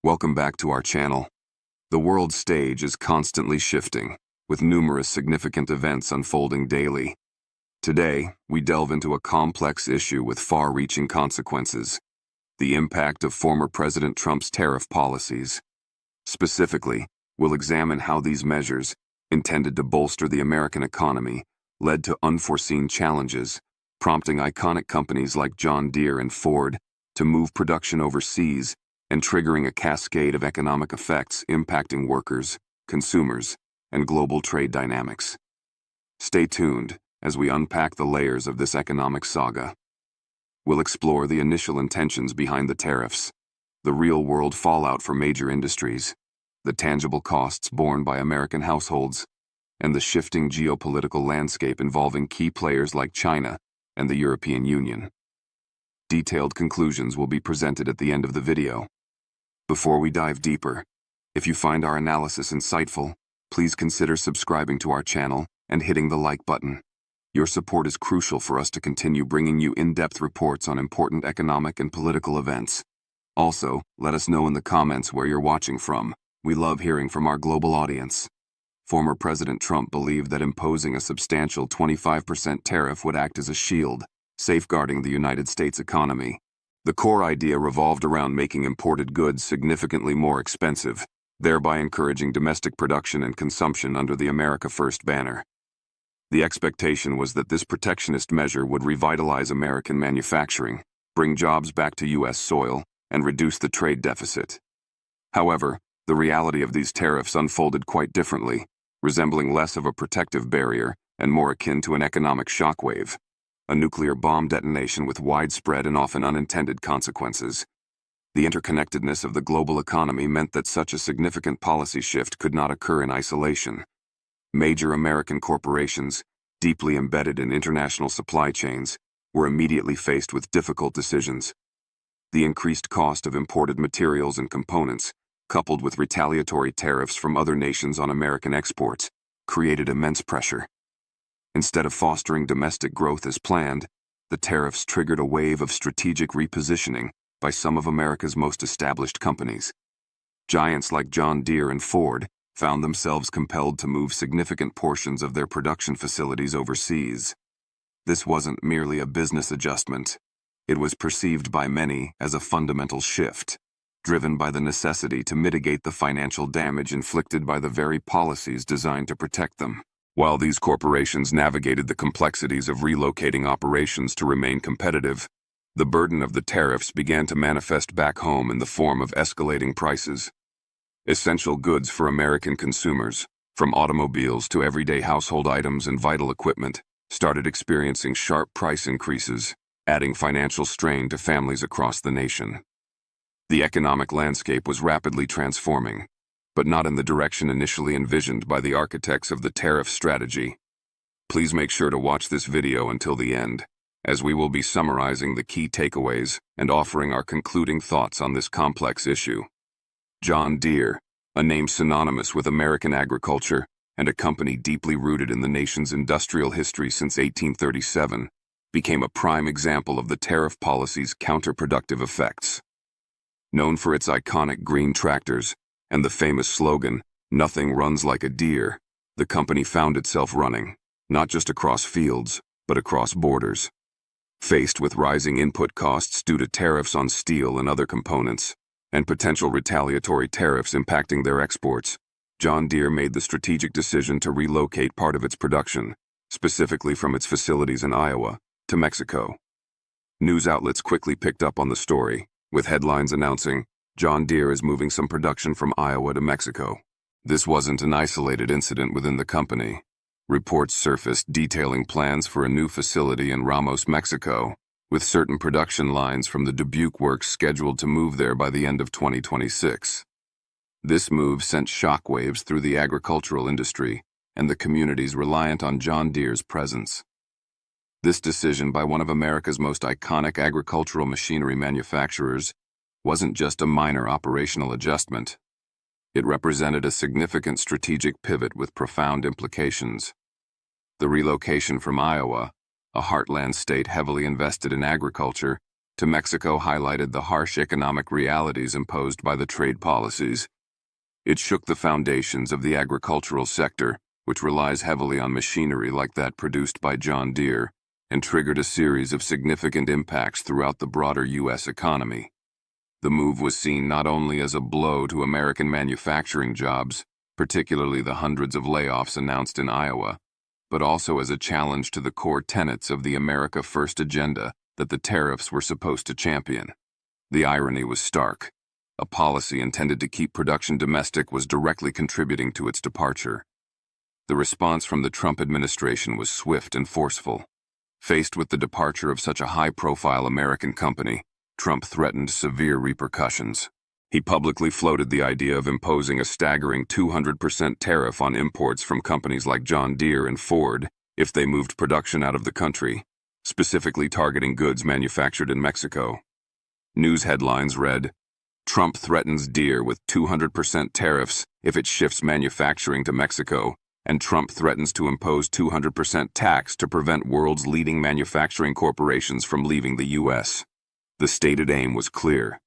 Welcome back to our channel. The world stage is constantly shifting, with numerous significant events unfolding daily. Today, we delve into a complex issue with far-reaching consequences: the impact of former President Trump's tariff policies. Specifically, we'll examine how these measures, intended to bolster the American economy, led to unforeseen challenges, prompting iconic companies like John Deere and Ford to move production overseas and triggering a cascade of economic effects impacting workers, consumers, and global trade dynamics. Stay tuned as we unpack the layers of this economic saga. We'll explore the initial intentions behind the tariffs, the real-world fallout for major industries, the tangible costs borne by American households, and the shifting geopolitical landscape involving key players like China and the European Union. Detailed conclusions will be presented at the end of the video. Before we dive deeper, if you find our analysis insightful, please consider subscribing to our channel and hitting the like button. Your support is crucial for us to continue bringing you in-depth reports on important economic and political events. Also, let us know in the comments where you're watching from. We love hearing from our global audience. Former President Trump believed that imposing a substantial 25% tariff would act as a shield, safeguarding the United States economy. The core idea revolved around making imported goods significantly more expensive, thereby encouraging domestic production and consumption under the America First banner. The expectation was that this protectionist measure would revitalize American manufacturing, bring jobs back to U.S. soil, and reduce the trade deficit. However, the reality of these tariffs unfolded quite differently, resembling less of a protective barrier and more akin to an economic shockwave, a nuclear bomb detonation with widespread and often unintended consequences. The interconnectedness of the global economy meant that such a significant policy shift could not occur in isolation. Major American corporations, deeply embedded in international supply chains, were immediately faced with difficult decisions. The increased cost of imported materials and components, coupled with retaliatory tariffs from other nations on American exports, created immense pressure. Instead of fostering domestic growth as planned, the tariffs triggered a wave of strategic repositioning by some of America's most established companies. Giants like John Deere and Ford found themselves compelled to move significant portions of their production facilities overseas. This wasn't merely a business adjustment. It was perceived by many as a fundamental shift, driven by the necessity to mitigate the financial damage inflicted by the very policies designed to protect them. While these corporations navigated the complexities of relocating operations to remain competitive, the burden of the tariffs began to manifest back home in the form of escalating prices. Essential goods for American consumers, from automobiles to everyday household items and vital equipment, started experiencing sharp price increases, adding financial strain to families across the nation. The economic landscape was rapidly transforming, but not in the direction initially envisioned by the architects of the tariff strategy. Please make sure to watch this video until the end, as we will be summarizing the key takeaways and offering our concluding thoughts on this complex issue. John Deere, a name synonymous with American agriculture and a company deeply rooted in the nation's industrial history since 1837, became a prime example of the tariff policy's counterproductive effects. Known for its iconic green tractors and the famous slogan, "Nothing runs like a deer," the company found itself running, not just across fields, but across borders. Faced with rising input costs due to tariffs on steel and other components, and potential retaliatory tariffs impacting their exports, John Deere made the strategic decision to relocate part of its production, specifically from its facilities in Iowa, to Mexico. News outlets quickly picked up on the story, with headlines announcing, "John Deere is moving some production from Iowa to Mexico." This wasn't an isolated incident within the company. Reports surfaced detailing plans for a new facility in Ramos, Mexico, with certain production lines from the Dubuque works scheduled to move there by the end of 2026. This move sent shockwaves through the agricultural industry and the communities reliant on John Deere's presence. This decision by one of America's most iconic agricultural machinery manufacturers wasn't just a minor operational adjustment. It represented a significant strategic pivot with profound implications. The relocation from Iowa, a heartland state heavily invested in agriculture, to Mexico highlighted the harsh economic realities imposed by the trade policies. It shook the foundations of the agricultural sector, which relies heavily on machinery like that produced by John Deere, and triggered a series of significant impacts throughout the broader U.S. economy. The move was seen not only as a blow to American manufacturing jobs, particularly the hundreds of layoffs announced in Iowa, but also as a challenge to the core tenets of the America First agenda that the tariffs were supposed to champion. The irony was stark. A policy intended to keep production domestic was directly contributing to its departure. The response from the Trump administration was swift and forceful. Faced with the departure of such a high-profile American company, Trump threatened severe repercussions. He publicly floated the idea of imposing a staggering 200% tariff on imports from companies like John Deere and Ford if they moved production out of the country, specifically targeting goods manufactured in Mexico. News headlines read, "Trump threatens Deere with 200% tariffs if it shifts manufacturing to Mexico, and Trump threatens to impose 200% tax to prevent world's leading manufacturing corporations from leaving the U.S." The stated aim was clear: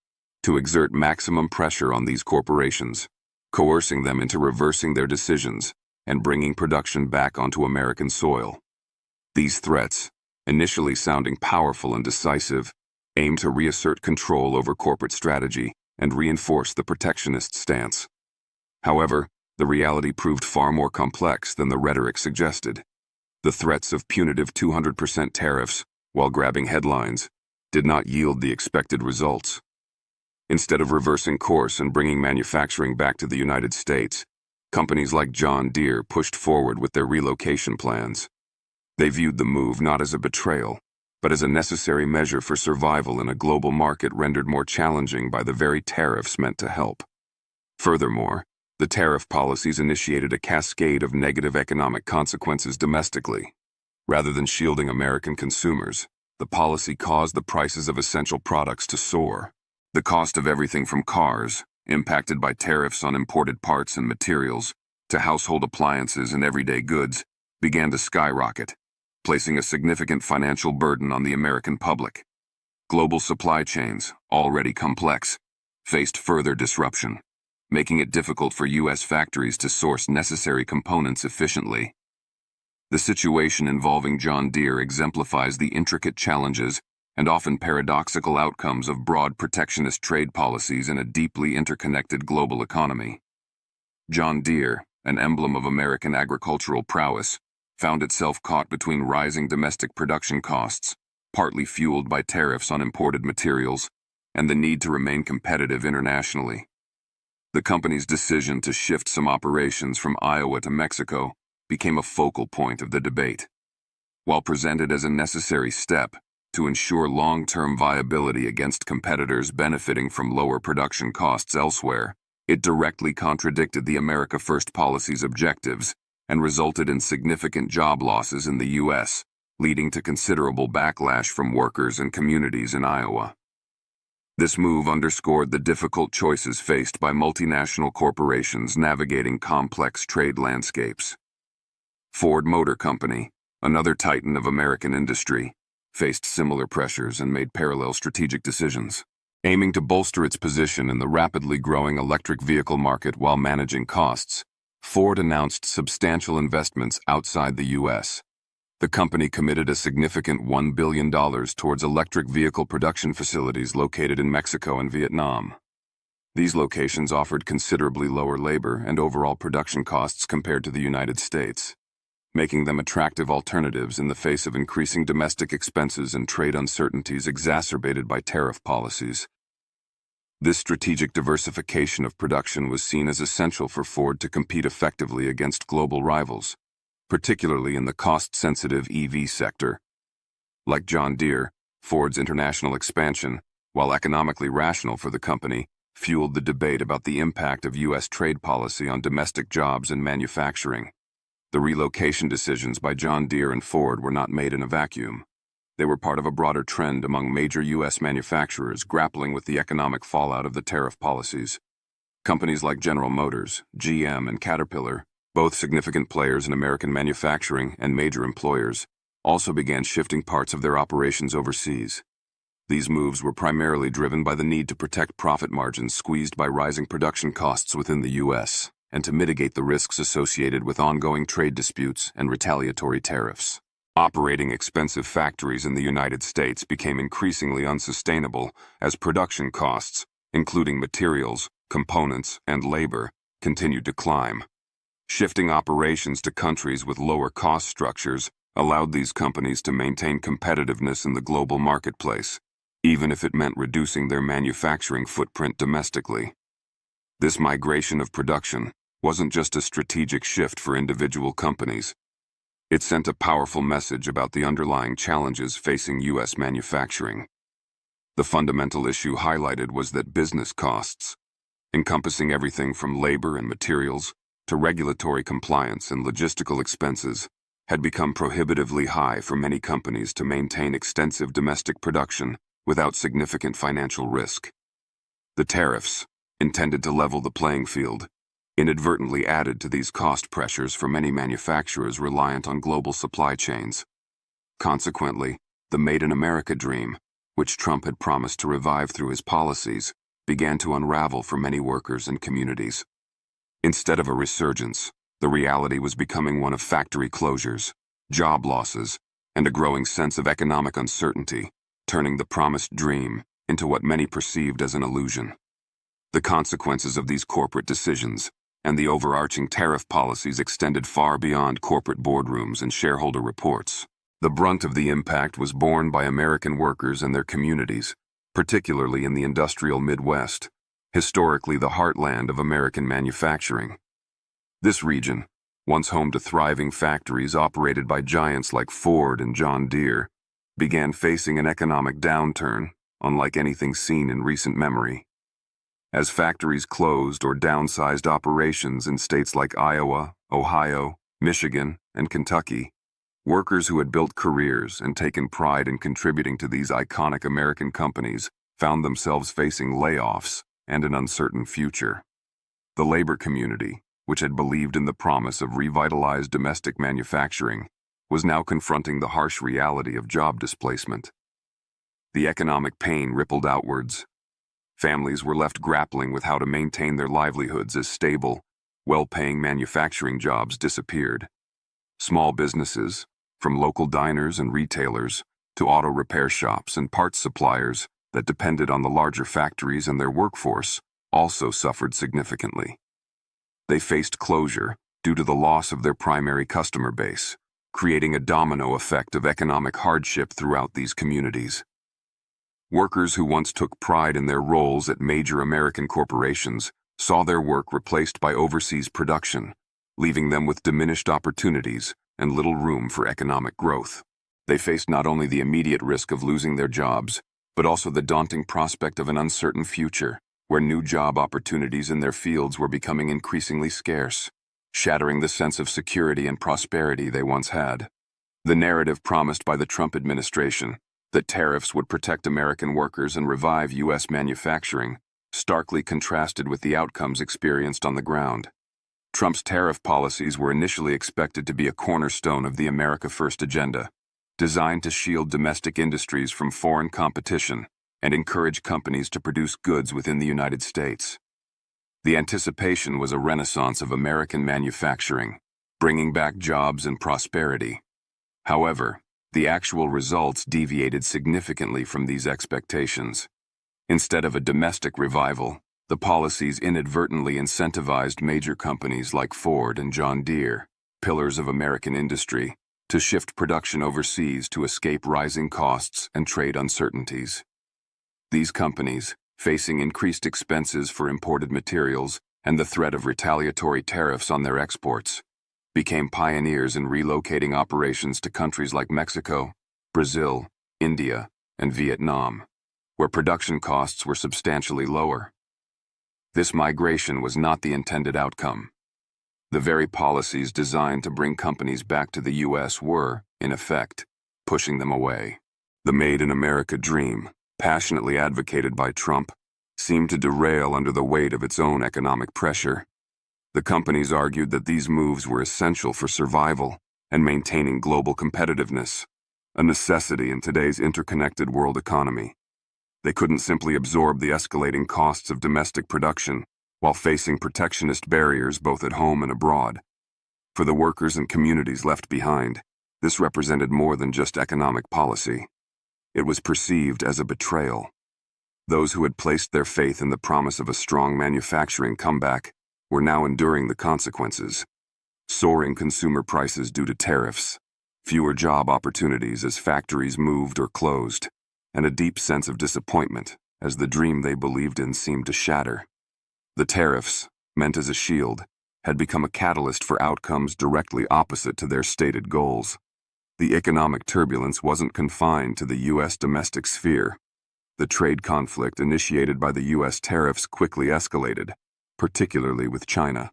to exert maximum pressure on these corporations, coercing them into reversing their decisions and bringing production back onto American soil. These threats, initially sounding powerful and decisive, aim to reassert control over corporate strategy and reinforce the protectionist stance. However, the reality proved far more complex than the rhetoric suggested. The threats of punitive 200% tariffs, while grabbing headlines, did not yield the expected results. Instead of reversing course and bringing manufacturing back to the United States, companies like John Deere pushed forward with their relocation plans. They viewed the move not as a betrayal, but as a necessary measure for survival in a global market rendered more challenging by the very tariffs meant to help. Furthermore, the tariff policies initiated a cascade of negative economic consequences domestically. Rather than shielding American consumers, the policy caused the prices of essential products to soar. The cost of everything from cars, impacted by tariffs on imported parts and materials, to household appliances and everyday goods, began to skyrocket, placing a significant financial burden on the American public. Global supply chains, already complex, faced further disruption, making it difficult for U.S. factories to source necessary components efficiently. The situation involving John Deere exemplifies the intricate challenges and often paradoxical outcomes of broad protectionist trade policies in a deeply interconnected global economy. John Deere, an emblem of American agricultural prowess, found itself caught between rising domestic production costs, partly fueled by tariffs on imported materials, and the need to remain competitive internationally. The company's decision to shift some operations from Iowa to Mexico became a focal point of the debate. While presented as a necessary step to ensure long-term viability against competitors benefiting from lower production costs elsewhere, it directly contradicted the America First policy's objectives and resulted in significant job losses in the U.S., leading to considerable backlash from workers and communities in Iowa. This move underscored the difficult choices faced by multinational corporations navigating complex trade landscapes. Ford Motor Company, another titan of American industry, faced similar pressures and made parallel strategic decisions. Aiming to bolster its position in the rapidly growing electric vehicle market while managing costs, Ford announced substantial investments outside the U.S. The company committed a significant $1 billion towards electric vehicle production facilities located in Mexico and Vietnam. These locations offered considerably lower labor and overall production costs compared to the United States, making them attractive alternatives in the face of increasing domestic expenses and trade uncertainties exacerbated by tariff policies. This strategic diversification of production was seen as essential for Ford to compete effectively against global rivals, particularly in the cost-sensitive EV sector. Like John Deere, Ford's international expansion, while economically rational for the company, fueled the debate about the impact of U.S. trade policy on domestic jobs and manufacturing. The relocation decisions by John Deere and Ford were not made in a vacuum. They were part of a broader trend among major U.S. manufacturers grappling with the economic fallout of the tariff policies. Companies like General Motors, GM, and Caterpillar, both significant players in American manufacturing and major employers, also began shifting parts of their operations overseas. These moves were primarily driven by the need to protect profit margins squeezed by rising production costs within the U.S., and to mitigate the risks associated with ongoing trade disputes and retaliatory tariffs. Operating expensive factories in the United States became increasingly unsustainable as production costs, including materials, components, and labor, continued to climb. Shifting operations to countries with lower cost structures allowed these companies to maintain competitiveness in the global marketplace, even if it meant reducing their manufacturing footprint domestically. This migration of production wasn't just a strategic shift for individual companies. It sent a powerful message about the underlying challenges facing U.S. manufacturing. The fundamental issue highlighted was that business costs, encompassing everything from labor and materials to regulatory compliance and logistical expenses, had become prohibitively high for many companies to maintain extensive domestic production without significant financial risk. The tariffs, intended to level the playing field, inadvertently added to these cost pressures for many manufacturers reliant on global supply chains. Consequently, the Made in America dream, which Trump had promised to revive through his policies, began to unravel for many workers and communities. Instead of a resurgence, the reality was becoming one of factory closures, job losses, and a growing sense of economic uncertainty, turning the promised dream into what many perceived as an illusion. The consequences of these corporate decisions and the overarching tariff policies extended far beyond corporate boardrooms and shareholder reports. The brunt of the impact was borne by American workers and their communities, particularly in the industrial Midwest, historically the heartland of American manufacturing. This region, once home to thriving factories operated by giants like Ford and John Deere, began facing an economic downturn unlike anything seen in recent memory. As factories closed or downsized operations in states like Iowa, Ohio, Michigan, and Kentucky, workers who had built careers and taken pride in contributing to these iconic American companies found themselves facing layoffs and an uncertain future. The labor community, which had believed in the promise of revitalized domestic manufacturing, was now confronting the harsh reality of job displacement. The economic pain rippled outwards. Families were left grappling with how to maintain their livelihoods as stable, well-paying manufacturing jobs disappeared. Small businesses, from local diners and retailers to auto repair shops and parts suppliers that depended on the larger factories and their workforce, also suffered significantly. They faced closure due to the loss of their primary customer base, creating a domino effect of economic hardship throughout these communities. Workers who once took pride in their roles at major American corporations saw their work replaced by overseas production, leaving them with diminished opportunities and little room for economic growth. They faced not only the immediate risk of losing their jobs, but also the daunting prospect of an uncertain future, where new job opportunities in their fields were becoming increasingly scarce, shattering the sense of security and prosperity they once had. The narrative promised by the Trump administration, that tariffs would protect American workers and revive U.S. manufacturing, starkly contrasted with the outcomes experienced on the ground. Trump's tariff policies were initially expected to be a cornerstone of the America First agenda, designed to shield domestic industries from foreign competition and encourage companies to produce goods within the United States. The anticipation was a renaissance of American manufacturing, bringing back jobs and prosperity. However, the actual results deviated significantly from these expectations. Instead of a domestic revival, the policies inadvertently incentivized major companies like Ford and John Deere, pillars of American industry, to shift production overseas to escape rising costs and trade uncertainties. These companies, facing increased expenses for imported materials and the threat of retaliatory tariffs on their exports, became pioneers in relocating operations to countries like Mexico, Brazil, India, and Vietnam, where production costs were substantially lower. This migration was not the intended outcome. The very policies designed to bring companies back to the U.S. were, in effect, pushing them away. The Made in America dream, passionately advocated by Trump, seemed to derail under the weight of its own economic pressure. The companies argued that these moves were essential for survival and maintaining global competitiveness, a necessity in today's interconnected world economy. They couldn't simply absorb the escalating costs of domestic production while facing protectionist barriers both at home and abroad. For the workers and communities left behind, this represented more than just economic policy. It was perceived as a betrayal. Those who had placed their faith in the promise of a strong manufacturing comeback were now enduring the consequences. Soaring consumer prices due to tariffs, fewer job opportunities as factories moved or closed, and a deep sense of disappointment as the dream they believed in seemed to shatter. The tariffs, meant as a shield, had become a catalyst for outcomes directly opposite to their stated goals. The economic turbulence wasn't confined to the U.S. domestic sphere. The trade conflict initiated by the U.S. tariffs quickly escalated, particularly with China.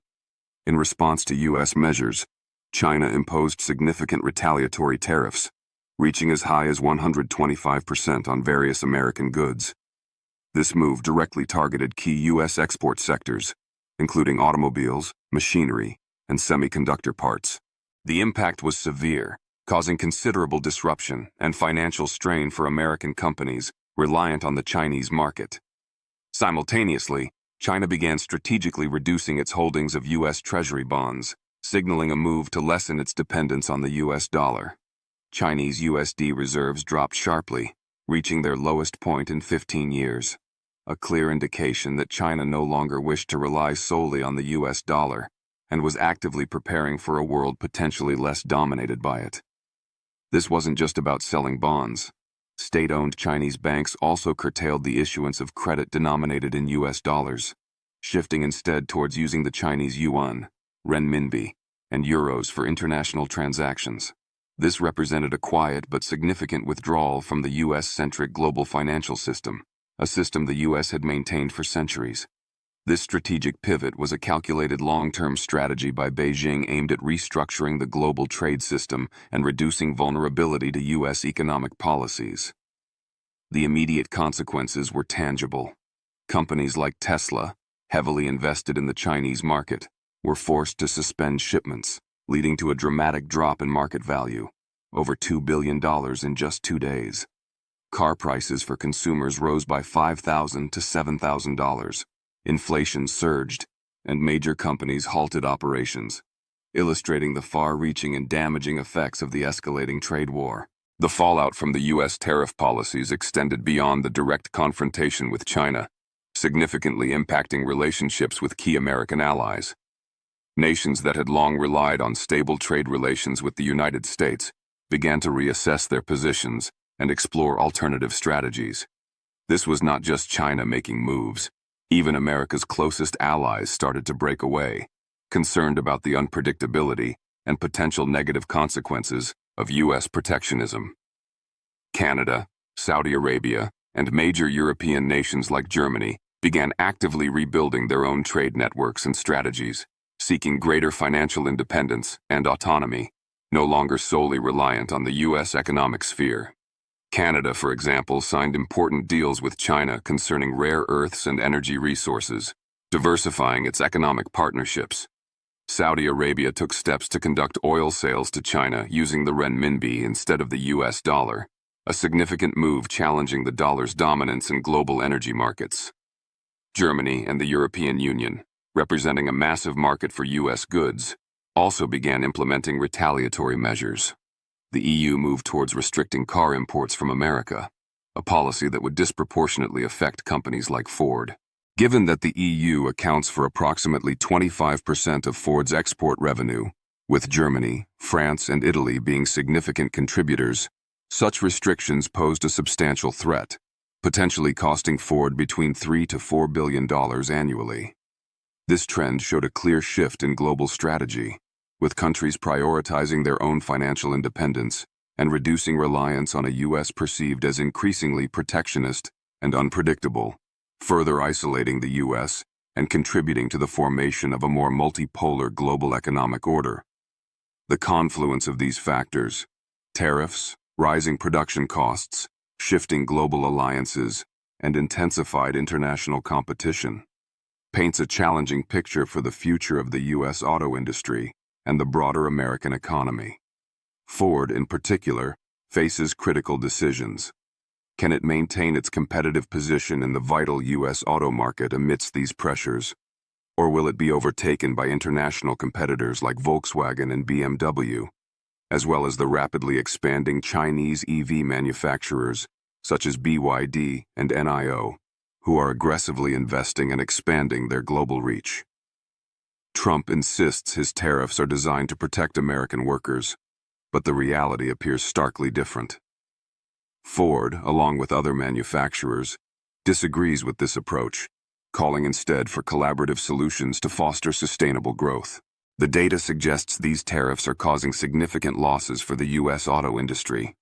In response to U.S. measures, China imposed significant retaliatory tariffs, reaching as high as 125% on various American goods. This move directly targeted key U.S. export sectors, including automobiles, machinery, and semiconductor parts. The impact was severe, causing considerable disruption and financial strain for American companies reliant on the Chinese market. Simultaneously, China began strategically reducing its holdings of U.S. Treasury bonds, signaling a move to lessen its dependence on the U.S. dollar. Chinese USD reserves dropped sharply, reaching their lowest point in 15 years, a clear indication that China no longer wished to rely solely on the U.S. dollar and was actively preparing for a world potentially less dominated by it. This wasn't just about selling bonds. State-owned Chinese banks also curtailed the issuance of credit denominated in U.S. dollars, shifting instead towards using the Chinese yuan, renminbi, and euros for international transactions. This represented a quiet but significant withdrawal from the U.S.-centric global financial system, a system the U.S. had maintained for centuries. This strategic pivot was a calculated long-term strategy by Beijing aimed at restructuring the global trade system and reducing vulnerability to U.S. economic policies. The immediate consequences were tangible. Companies like Tesla, heavily invested in the Chinese market, were forced to suspend shipments, leading to a dramatic drop in market value, over $2 billion in just 2 days. Car prices for consumers rose by $5,000 to $7,000. Inflation surged, and major companies halted operations, illustrating the far-reaching and damaging effects of the escalating trade war. The fallout from the U.S. tariff policies extended beyond the direct confrontation with China, significantly impacting relationships with key American allies. Nations that had long relied on stable trade relations with the United States began to reassess their positions and explore alternative strategies. This was not just China making moves. Even America's closest allies started to break away, concerned about the unpredictability and potential negative consequences of U.S. protectionism. Canada, Saudi Arabia, and major European nations like Germany began actively rebuilding their own trade networks and strategies, seeking greater financial independence and autonomy, no longer solely reliant on the U.S. economic sphere. Canada, for example, signed important deals with China concerning rare earths and energy resources, diversifying its economic partnerships. Saudi Arabia took steps to conduct oil sales to China using the renminbi instead of the U.S. dollar, a significant move challenging the dollar's dominance in global energy markets. Germany and the European Union, representing a massive market for U.S. goods, also began implementing retaliatory measures. The EU moved towards restricting car imports from America, a policy that would disproportionately affect companies like Ford. Given that the EU accounts for approximately 25% of Ford's export revenue, with Germany, France, and Italy being significant contributors, such restrictions posed a substantial threat, potentially costing Ford between $3 to $4 billion annually. This trend showed a clear shift in global strategy, with countries prioritizing their own financial independence and reducing reliance on a U.S. perceived as increasingly protectionist and unpredictable, further isolating the U.S. and contributing to the formation of a more multipolar global economic order. The confluence of these factors, tariffs, rising production costs, shifting global alliances, and intensified international competition, paints a challenging picture for the future of the U.S. auto industry and the broader American economy. Ford, in particular, faces critical decisions. Can it maintain its competitive position in the vital U.S. auto market amidst these pressures? Or will it be overtaken by international competitors like Volkswagen and BMW, as well as the rapidly expanding Chinese EV manufacturers such as BYD and NIO, who are aggressively investing and expanding their global reach? Trump insists his tariffs are designed to protect American workers, but the reality appears starkly different. Ford, along with other manufacturers, disagrees with this approach, calling instead for collaborative solutions to foster sustainable growth. The data suggests these tariffs are causing significant losses for the U.S. auto industry.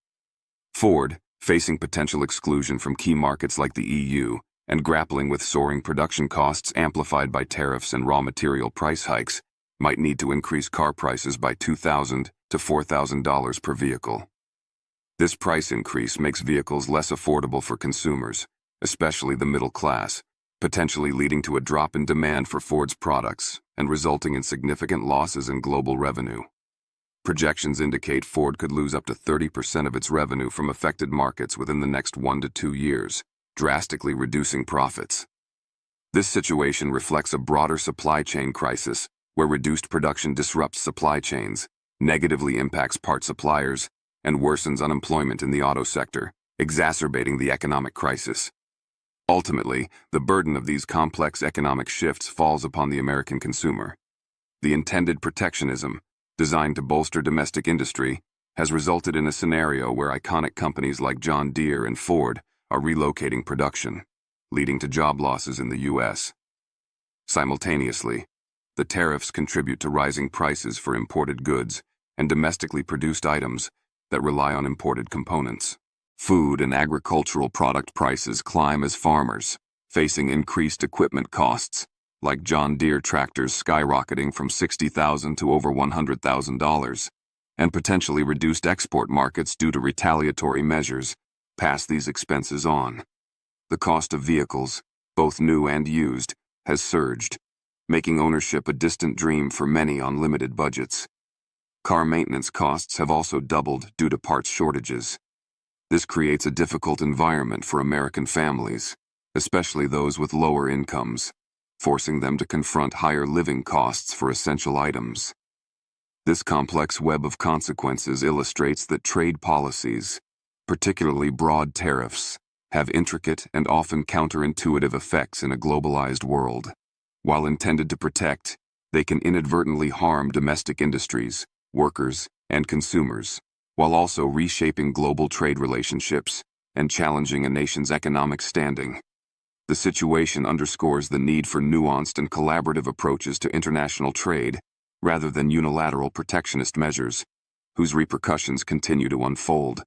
Ford, facing potential exclusion from key markets like the EU and grappling with soaring production costs amplified by tariffs and raw material price hikes, might need to increase car prices by $2,000 to $4,000 per vehicle. This price increase makes vehicles less affordable for consumers, especially the middle class, potentially leading to a drop in demand for Ford's products and resulting in significant losses in global revenue. Projections indicate Ford could lose up to 30% of its revenue from affected markets within the next 1 to 2 years, drastically reducing profits. This situation reflects a broader supply chain crisis where reduced production disrupts supply chains, negatively impacts part suppliers, and worsens unemployment in the auto sector, exacerbating the economic crisis. Ultimately, the burden of these complex economic shifts falls upon the American consumer. The intended protectionism, designed to bolster domestic industry, has resulted in a scenario where iconic companies like John Deere and Ford are relocating production, leading to job losses in the U.S. Simultaneously, the tariffs contribute to rising prices for imported goods and domestically produced items that rely on imported components. Food and agricultural product prices climb as farmers, facing increased equipment costs, like John Deere tractors skyrocketing from $60,000 to over $100,000, and potentially reduced export markets due to retaliatory measures, pass these expenses on. The cost of vehicles, both new and used, has surged, making ownership a distant dream for many on limited budgets. Car maintenance costs have also doubled due to parts shortages. This creates a difficult environment for American families, especially those with lower incomes, forcing them to confront higher living costs for essential items. This complex web of consequences illustrates that trade policies, particularly broad tariffs, have intricate and often counterintuitive effects in a globalized world. While intended to protect, they can inadvertently harm domestic industries, workers, and consumers, while also reshaping global trade relationships and challenging a nation's economic standing. The situation underscores the need for nuanced and collaborative approaches to international trade, rather than unilateral protectionist measures, whose repercussions continue to unfold.